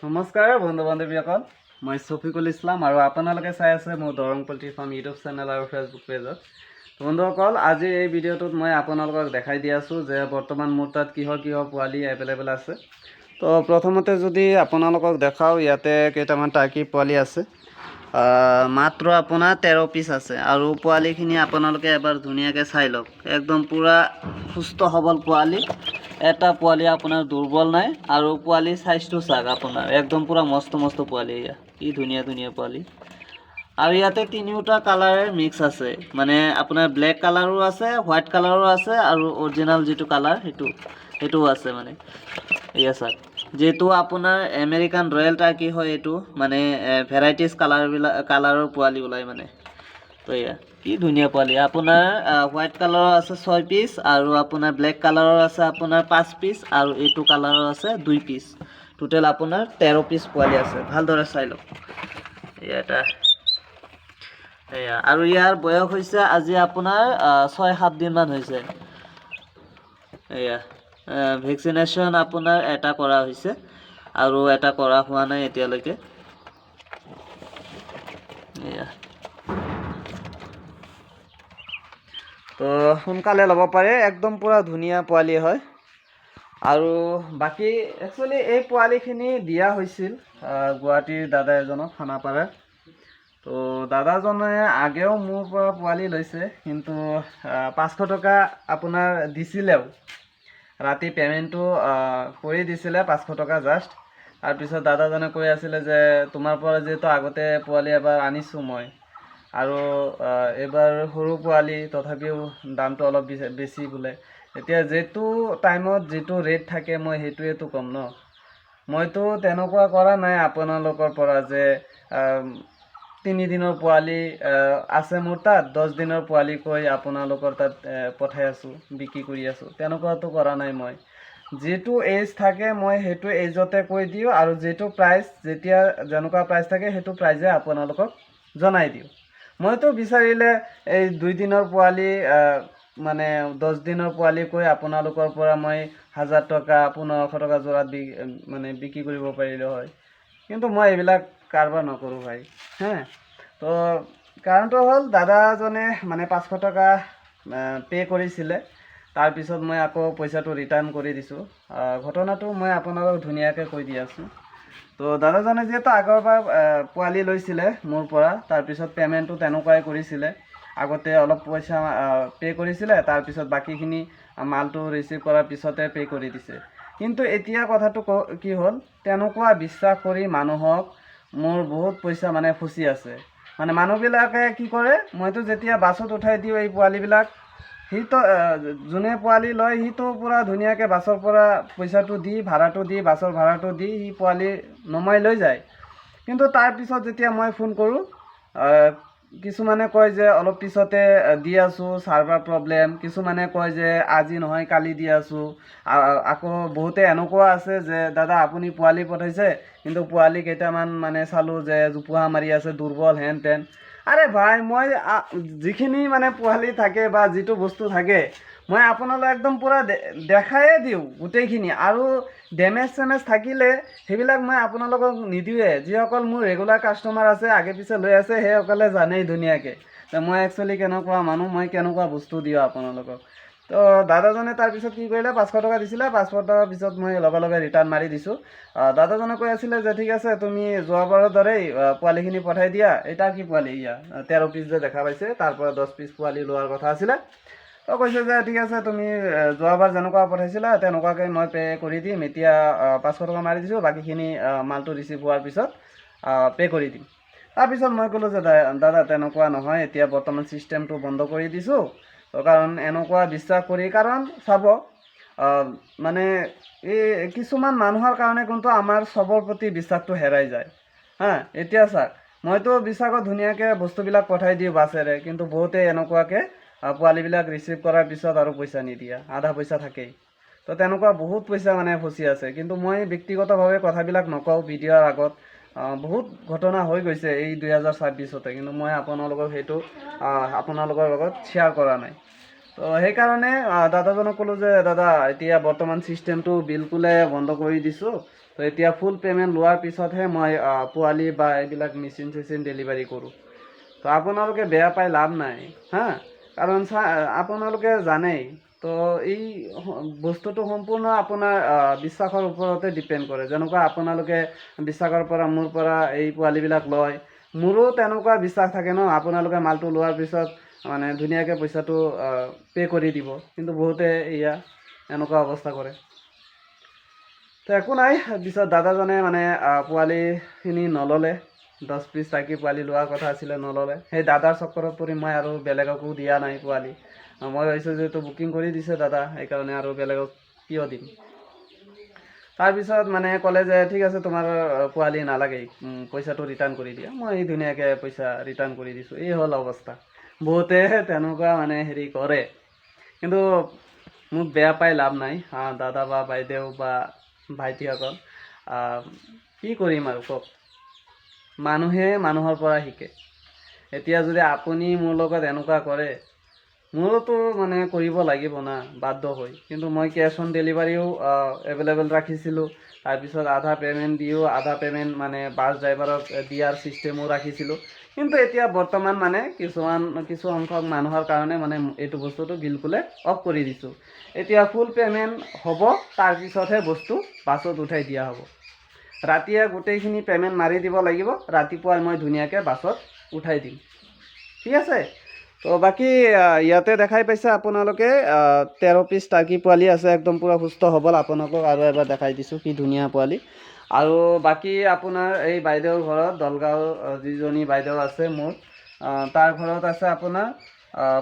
নমস্কাৰ বন্ধু বান্ধৱীসকল, মই শফিকুল ইছলাম আৰু আপোনালোকে চাই আছে মোৰ Darrang poultry farm YouTube channel আৰু ফেচবুক পেজত। বন্ধুসকল, আজি এই ভিডিঅ'টোত মই আপোনালোকক দেখাই দি আছোঁ যে বৰ্তমান মোৰ তাত কিহৰ পোৱালি এভেইলেবল আছে। তো প্ৰথমতে যদি আপোনালোকক দেখাওঁ, ইয়াতে কেইটামান টাৰ্কি পোৱালি আছে। মাত্ৰ আপোনাৰ 13 পিচ আছে আৰু পোৱালিখিনি আপোনালোকে এবাৰ ধুনীয়াকৈ চাই লওক। একদম পূৰা সুস্থ সবল পোৱালি, এটা পোৱালি আপোনাৰ দুৰ্বল নাই আৰু পোৱালি সাইজটো চাওক আপোনাৰ একদম পুৰা মস্ত মস্ত পোৱালি। এয়া কি ধুনীয়া ধুনীয়া পোৱালি। আৰু ইয়াতে তিনিওটা কালাৰৰ মিক্স আছে, মানে আপোনাৰ ব্লেক কালাৰো আছে, হোৱাইট কালাৰো আছে আৰু অৰিজিনাল যিটো কালাৰ সেইটোও আছে। মানে এয়া চাওক, যেহেতু আপোনাৰ আমেৰিকান ৰয়েল টাৰ্কি হয়, এইটো মানে ভেৰাইটিজ কালাৰৰ পোৱালি ওলাই মানে। তো এয়া কি ধুনীয়া পোৱালি। আপোনাৰ হোৱাইট কালাৰৰ আছে 6 পিচ আৰু আপোনাৰ ব্লেক কালাৰৰ আছে আপোনাৰ 5 পিচ আৰু এইটো কালাৰৰ আছে 2 পিচ। টোটেল আপোনাৰ 13 পিচ পোৱালি আছে। ভালদৰে চাই লওক। এয়া আৰু ইয়াৰ বয়স হৈছে আজি আপোনাৰ 6-7 দিনমান হৈছে। এয়া ভেকচিনেশ্যন আপোনাৰ এটা কৰা হৈছে আৰু এটা কৰা হোৱা নাই এতিয়ালৈকে। এয়া তো সোনকালে ল'ব পাৰে, একদম পুৰা ধুনীয়া পোৱালি হয়। আৰু বাকী একচুৱেলি এই পোৱালিখিনি দিয়া হৈছিল গুৱাহাটীৰ দাদা এজনক, খানাপাৰাৰ। তো দাদাজনে আগেও মোৰ পৰা পোৱালি লৈছে, কিন্তু 500 টকা আপোনাৰ দিছিলেও। ৰাতি পে'মেণ্টটো কৰি দিছিলে 500 টকা জাষ্ট। তাৰপিছত দাদাজনে কৈ আছিলে যে তোমাৰ পৰা যিহেতু আগতে পোৱালি এবাৰ আনিছোঁ মই, আৰু এইবাৰ সৰু পোৱালি তথাপিও দামটো অলপ বেছি বোলে। এতিয়া যিটো টাইমত যিটো ৰেট থাকে মই সেইটোৱেতো ক'ম ন। মইতো তেনেকুৱা কৰা নাই আপোনালোকৰ পৰা যে 3 দিনৰ পোৱালি আছে মোৰ তাত, 10 দিনৰ পোৱালি কৈ আপোনালোকৰ তাত পঠাই আছোঁ, বিক্ৰী কৰি আছোঁ। তেনেকুৱাতো কৰা নাই মই। যিটো এজ থাকে মই সেইটো এজতে কৈ দিওঁ, আৰু যিটো প্ৰাইচ যেতিয়া যেনেকুৱা প্ৰাইচ থাকে সেইটো প্ৰাইজে আপোনালোকক জনাই দিওঁ। মইতো বিচাৰিলে এই 2 দিনৰ পোৱালি মানে 10 দিনৰ পোৱালি কৈ আপোনালোকৰ পৰা মই 1000 টকা 1500 টকা যোৰাত মানে বিক্ৰী কৰিব পাৰিলোঁ হয়, কিন্তু মই এইবিলাক কাৰোবাৰ নকৰোঁ ভাই। তো কাৰণটো হ'ল দাদাজনে মানে 500 টকা পে' কৰিছিলে, তাৰপিছত মই আকৌ পইচাটো ৰিটাৰ্ণ কৰি দিছোঁ। ঘটনাটো মই আপোনালোকক ধুনীয়াকৈ কৈ দি আছোঁ। তো দাদাজনে যিহেতু আগৰবাৰ পোৱালি লৈছিলে মোৰ পৰা, তাৰপিছত পে'মেণ্টটো তেনেকুৱাই কৰিছিলে। আগতে অলপ পইচা পে' কৰিছিলে, তাৰপিছত বাকীখিনি মালটো ৰিচিভ কৰাৰ পিছতে পে' কৰি দিছে। কিন্তু এতিয়া কথাটো কি হ'ল, তেনেকুৱা বিশ্বাস কৰি মানুহক মোৰ বহুত পইচা মানে ফচি আছে। মানে মানুহবিলাকে কি কৰে, মইতো যেতিয়া বাছত উঠাই দিওঁ এই পোৱালিবিলাক, সিটো যোনে পোৱালি লয় সিটো পূৰা ধুনীয়াকৈ বাছৰ পৰা পইচাটো দি, ভাড়াটো দি, বাছৰ ভাড়াটো দি সি পোৱালি নমাই লৈ যায়। কিন্তু তাৰপিছত যেতিয়া মই ফোন কৰোঁ, কিছুমানে কয় যে অলপ পিছতে দি আছোঁ, ছাৰ্ভাৰ প্ৰব্লেম। কিছুমানে কয় যে আজি নহয় কালি দি আছোঁ। আকৌ বহুতে এনেকুৱা আছে যে দাদা আপুনি পোৱালি পঠাইছে, কিন্তু পোৱালি কেইটামান মানে চালোঁ যে জোপোহা মাৰি আছে, দুৰ্বল, হেন তেন। আৰে ভাই, মই যিখিনি মানে পোৱালি থাকে বা যিটো বস্তু থাকে মই আপোনালোক একদম পূৰা দেখায়ে দিওঁ গোটেইখিনি। আৰু ডেমেজ চেমেজ থাকিলে সেইবিলাক মই আপোনালোকক নিদিওঁৱে। যিসকল মোৰ ৰেগুলাৰ কাষ্টমাৰ আছে, আগে পিছে লৈ আছে, সেইসকলে জানেই ধুনীয়াকৈ যে মই একচুৱেলি কেনেকুৱা মানুহ, মই কেনেকুৱা বস্তু দিওঁ আপোনালোকক। তো দাদাজনে তাৰপিছত কি কৰিলে, 500 টকা দিছিলে, 500 টকাৰ পিছত মই লগে লগে ৰিটাৰ্ণ মাৰি দিছোঁ। দাদাজনে কৈ আছিলে যে ঠিক আছে তুমি যোৱাবাৰৰ দৰেই পোৱালিখিনি পঠাই দিয়া। এটা কি পোৱালি, ইয়া 13 পিচ যে দেখা পাইছে, তাৰ পৰা 10 পিচ পোৱালি লোৱাৰ কথা আছিলে। তো কৈছে যে ঠিক আছে তুমি যোৱাবাৰ যেনেকুৱা পঠাইছিলা তেনেকুৱাকৈ মই পে' কৰি দিম। এতিয়া 500 টকা মাৰি দিছোঁ, বাকীখিনি মালটো ৰিচিভ হোৱাৰ পিছত পে' কৰি দিম। তাৰপিছত মই ক'লোঁ যে দাদা তেনেকুৱা নহয়, এতিয়া বৰ্তমান ছিষ্টেমটো বন্ধ কৰি দিছোঁ। কাৰণ এনেকুৱা বিশ্বাস কৰি, কাৰণ চাব মানে এই কিছুমান মানুহৰ কাৰণে কিন্তু আমাৰ চবৰ প্ৰতি বিশ্বাসটো হেৰাই যায়। এতিয়া চাওক, মইতো বিশ্বাসত ধুনীয়াকৈ বস্তুবিলাক পঠাই দিওঁ বাছেৰে, কিন্তু বহুতে এনেকুৱাকৈ পোৱালিবিলাক ৰিচিভ কৰাৰ পিছত আৰু পইচা নিদিয়া, আধা পইচা থাকেই। তো তেনেকুৱা বহুত পইচা মানে ফচি আছে। কিন্তু মই ব্যক্তিগতভাৱে কথাবিলাক নকওঁ ভিডিঅ'ৰ আগত। বহুত ঘটনা হৈ গৈছে এই 2026তে, কিন্তু মই আপোনালোকৰ সেইটো আপোনালোকৰ লগত শ্বেয়াৰ কৰা নাই। তো সেইকাৰণে দাদাজনক ক'লোঁ যে দাদা এতিয়া বৰ্তমান ছিষ্টেমটো বিলকুলে বন্ধ কৰি দিছোঁ, তো এতিয়া ফুল পে'মেণ্ট লোৱাৰ পিছতহে মই পোৱালি বা এইবিলাক মেচিন চেচিন ডেলিভাৰী কৰোঁ। তো আপোনালোকে বেয়া পাই লাভ নাই হা, কাৰণ আপোনালোকে জানেই তো এই বস্তুটো সম্পূৰ্ণ আপোনাৰ বিশ্বাসৰ ওপৰতে ডিপেণ্ড কৰে। যেনেকুৱা আপোনালোকে বিশ্বাসৰ পৰা মোৰ পৰা এই পোৱালিবিলাক লয়, মোৰো তেনেকুৱা বিশ্বাস থাকে ন, আপোনালোকে মালটো লোৱাৰ পিছত মানে ধুনীয়াকৈ পইচাটো পে' কৰি দিব, কিন্তু বহুতে এয়া এনেকুৱা অৱস্থা কৰে। তো একো নাই, পিছত দাদাজনে মানে পোৱালিখিনি নল'লে, 10 পিচ টাৰ্কি পোৱালি লোৱাৰ কথা আছিলে, নল'লে। সেই দাদাৰ চক্কৰত পৰি মই আৰু বেলেগকো দিয়া নাই পোৱালি। মই ভাবিছোঁ যিহেতু বুকিং কৰি দিছে দাদা, সেইকাৰণে আৰু বেলেগক কিয় দিম। তাৰপিছত মানে ক'লে যে ঠিক আছে তোমাৰ পোৱালি নালাগেই, পইচাটো ৰিটাৰ্ণ কৰি দিয়া। মই ধুনীয়াকৈ পইচা ৰিটাৰ্ণ কৰি দিছোঁ। এই হ'ল অৱস্থা। বহুতে তেনেকুৱা মানে হেৰি কৰে, কিন্তু মোক বেয়া পাই লাভ নাই। দাদা বা বাইদেউ বা ভাইটিসকল, কি কৰিম আৰু কওক, মানুহে মানুহৰ পৰা শিকে। এতিয়া যদি আপুনি মোৰ লগত এনেকুৱা কৰে, মোৰোতো মানে কৰিব লাগিব না বাধ্য হৈ। কিন্তু মই কেছ অন ডেলিভাৰীও এভেইলেবল ৰাখিছিলোঁ, তাৰপিছত আধা পে'মেণ্ট দিও, আধা পে'মেণ্ট মানে বাছ ড্ৰাইভাৰক দিয়াৰ ছিষ্টেমো ৰাখিছিলোঁ। কিন্তু এতিয়া বৰ্তমান মানে কিছু সংখ্যক মানুহৰ কাৰণে মানে এইটো বস্তুটো বিলকুলে অফ কৰি দিছোঁ। এতিয়া ফুল পে'মেণ্ট হ'ব, তাৰপিছতহে বস্তু বাছত উঠাই দিয়া হ'ব। ৰাতিয়ে গোটেইখিনি পে'মেণ্ট মাৰি দিব লাগিব, ৰাতিপুৱা মই ধুনীয়াকৈ বাছত উঠাই দিম। ঠিক আছে। তো বাকী ইয়াতে দেখাই পাইছে আপোনালোকে 13 পিচ টাৰ্কি পোৱালি আছে, একদম পূৰা সুস্থ সবল। আপোনালোকক আৰু এবাৰ দেখাই দিছোঁ কি ধুনীয়া পোৱালি। আৰু বাকী আপোনাৰ এই বাইদেউৰ ঘৰত, দলগাঁও যিজনী বাইদেউ আছে মোৰ, তাৰ ঘৰত আছে আপোনাৰ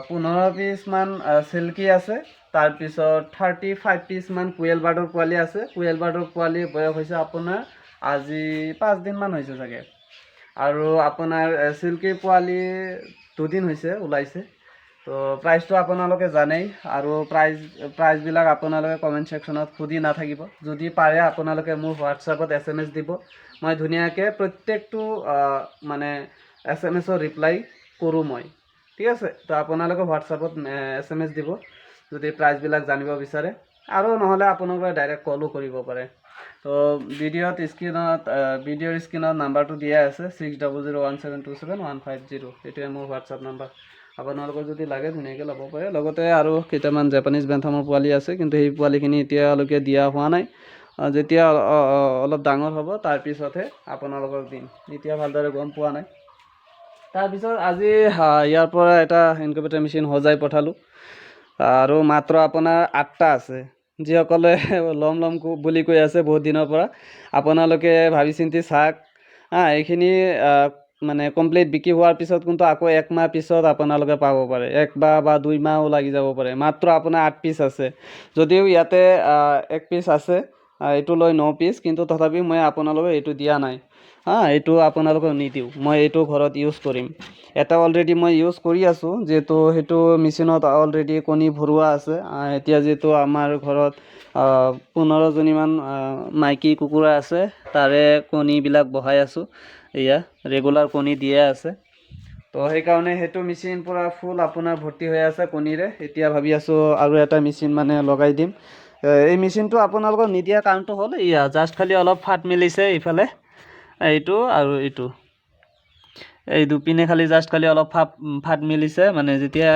15 পিচমান চিল্কি আছে, তাৰপিছত 35 পিচমান কুৱেল বাৰ্ডৰ পোৱালি আছে। কুৱেল বাৰ্ডৰ পোৱালি বয়স হৈছে আপোনাৰ আজি 5 দিনমান হৈছে চাগে। আৰু আপোনাৰ চিল্কি পোৱালি 2 দিন হৈছে ওলাইছে। তো প্ৰাইচটো আপোনালোকে জানেই, আৰু প্ৰাইচবিলাক আপোনালোকে কমেণ্ট ছেকশ্যনত সুধি নাথাকিব। যদি পাৰে আপোনালোকে মোৰ হোৱাটছআপত SMS দিব, মই ধুনীয়াকৈ প্ৰত্যেকটো মানে SMS ৰিপ্লাই কৰোঁ মই। ঠিক আছে। তো আপোনালোকে হোৱাটছআপত SMS দিব যদি প্ৰাইচবিলাক জানিব বিচাৰে, আৰু নহ'লে আপোনালোকে ডাইৰেক্ট কলো কৰিব পাৰে। তো ভিডিঅ'ৰ স্ক্ৰীনত নাম্বাৰটো দিয়া আছে, 6001727150। এইটোৱে মোৰ হোৱাটছআপ নাম্বাৰ। আপোনালোকৰ যদি লাগে ধুনীয়াকৈ ল'ব পাৰে। লগতে আৰু কেইটামান জাপানিজ বেন্থামৰ পোৱালি আছে, কিন্তু সেই পোৱালিখিনি এতিয়ালৈকে দিয়া হোৱা নাই। যেতিয়া অলপ ডাঙৰ হ'ব তাৰপিছতহে আপোনালোকক দিম, এতিয়া ভালদৰে গম পোৱা নাই। তাৰপিছত আজি ইয়াৰ পৰা এটা ইনকুবেটৰ মেচিন সজাই পঠালোঁ, আৰু মাত্ৰ আপোনাৰ 8টা আছে। যিসকলে ল'ম বুলি কৈ আছে বহুত দিনৰ পৰা, আপোনালোকে ভাবি চিন্তি চাওক। এইখিনি মানে কমপ্লিট বিক্ৰী হোৱাৰ পিছত কিন্তু আকৌ 1 মাহ পিছত আপোনালোকে পাব পাৰে, 1 বা 2 মাহো লাগি যাব পাৰে। মাত্ৰ আপোনাৰ 8 পিচ আছে, যদিও ইয়াতে 1 পিচ আছে, এইটো লৈ 9 পিচ, কিন্তু তথাপিও মই আপোনালোকক এইটো দিয়া নাই। এইটো আপোনালোকক নিদিওঁ, মই এইটো ঘৰত ইউজ কৰিম। এটা অলৰেডি মই ইউজ কৰি আছোঁ, যিহেতু সেইটো মেচিনত অলৰেডি কণী ভৰোৱা আছে। এতিয়া যিহেতু আমাৰ ঘৰত 15জনীমান মাইকী কুকুৰা আছে, তাৰে কণীবিলাক বহাই আছোঁ। এয়া ৰেগুলাৰ কণী দিয়ে আছে। তো সেইকাৰণে সেইটো মেচিন পূৰা ফুল আপোনাৰ ভৰ্তি হৈ আছে কণীৰে। এতিয়া ভাবি আছোঁ আৰু এটা মেচিন মানে লগাই দিম। এই মেচিনটো আপোনালোকক নিদিয়া কাৰণটো হ'ল এয়া, জাষ্ট খালি অলপ ফাট মেলিছে ইফালে, এইটো আৰু এইটো, এই দুপিনে খালি অলপ ফাট মেলিছে। মানে যেতিয়া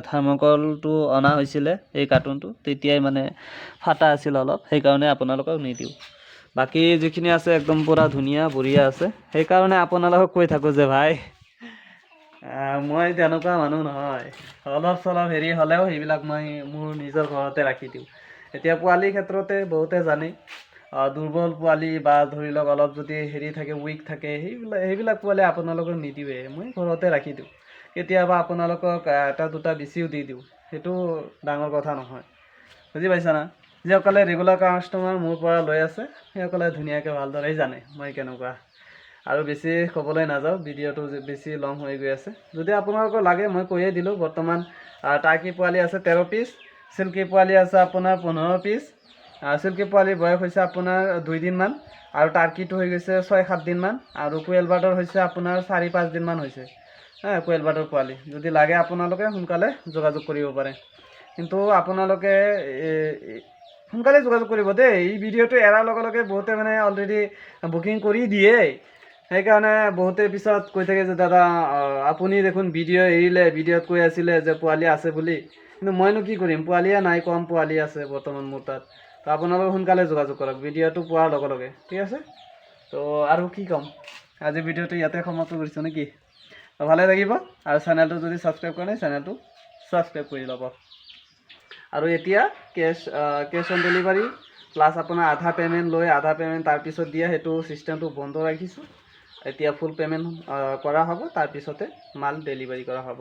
থাৰ্মকলটো অনা হৈছিলে এই কাৰ্টুনটো, তেতিয়াই মানে ফাটা আছিল অলপ, সেইকাৰণে আপোনালোকক নিদিওঁ। বাকী যিখিনি আছে একদম পূৰা ধুনীয়া বঢ়িয়া আছে। সেইকাৰণে আপোনালোকক কৈ থাকোঁ যে ভাই, মই তেনেকুৱা মানুহ নহয়। অলপ চলপ হেৰি হ'লেও সেইবিলাক মই মোৰ নিজৰ ঘৰতে ৰাখি দিওঁ। এতিয়া পোৱালিৰ ক্ষেত্ৰতে বহুতে জানেই, দুৰ্বল পোৱালি বা ধৰি লওক অলপ যদি হেৰি থাকে, উইক থাকে, সেইবিলাক পোৱালি আপোনালোকক নিদিওঁৱে, মই ঘৰতে ৰাখি দিওঁ। কেতিয়াবা আপোনালোকক 1-2টা বেছিও দি দিওঁ, সেইটো ডাঙৰ কথা নহয়। বুজি পাইছা না? যিসকলে ৰেগুলাৰ কাষ্টমাৰ মোৰ পৰা লৈ আছে, সেইসকলে ধুনীয়াকৈ ভালদৰেই জানে মই কেনেকুৱা। আৰু বেছি ক'বলৈ নাযাওঁ, ভিডিঅ'টো বেছি লং হৈ গৈ আছে। যদি আপোনালোকৰ লাগে মই কৈয়ে দিলোঁ। বৰ্তমান টাৰ্কি পোৱালি আছে 13 পিচ, চিল্কি পোৱালি আছে আপোনাৰ 15 পিচ। চিল্কি পোৱালিৰ বয়স হৈছে আপোনাৰ 2 দিনমান, আৰু টাৰ্কিটো হৈ গৈছে 6-7 দিনমান, আৰু কুৱেল বাৰ্ডৰ হৈছে আপোনাৰ 4-5 দিনমান হৈছে। কুৱেল বাৰ্ডৰ পোৱালি যদি লাগে আপোনালোকে সোনকালে যোগাযোগ কৰিব পাৰে। কিন্তু আপোনালোকে সোনকালে যোগাযোগ কৰিব দেই। এই ভিডিঅ'টো এৰাৰ লগে লগে বহুতে মানে অলৰেডি বুকিং কৰি দিয়ে, সেইকাৰণে বহুতে পিছত কৈ থাকে যে দাদা আপুনি দেখোন ভিডিঅ' এৰিলে, ভিডিঅ'ত কৈ আছিলে যে পোৱালি আছে বুলি, কিন্তু মইনো কি কৰিম, পোৱালিয়ে নাই, কম পোৱালি আছে বৰ্তমান মোৰ তাত। তো আপোনালোকে সোনকালে যোগাযোগ কৰক ভিডিঅ'টো পোৱাৰ লগে লগে, ঠিক আছে। তো আৰু কি ক'ম, আজি ভিডিঅ'টো ইয়াতে সমাপ্ত কৰিছোঁ নেকি। ভালে লাগিব, আৰু চেনেলটো যদি ছাবস্ক্ৰাইব কৰা নাই চেনেলটো ছাবস্ক্ৰাইব কৰি ল'ব। আৰু এতিয়া কেছ অন ডেলিভাৰী প্লাছ আপোনাৰ আধা পে'মেণ্ট লৈ আধা পে'মেণ্ট তাৰপিছত দিয়া, সেইটো ছিষ্টেমটো বন্ধ ৰাখিছোঁ। এতিয়া ফুল পে'মেণ্ট কৰা হ'ব, তাৰপিছতে মাল ডেলিভাৰী কৰা হ'ব।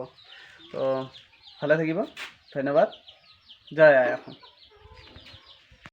তো ভালে থাকিব, ধন্যবাদ, জয় আই অসম।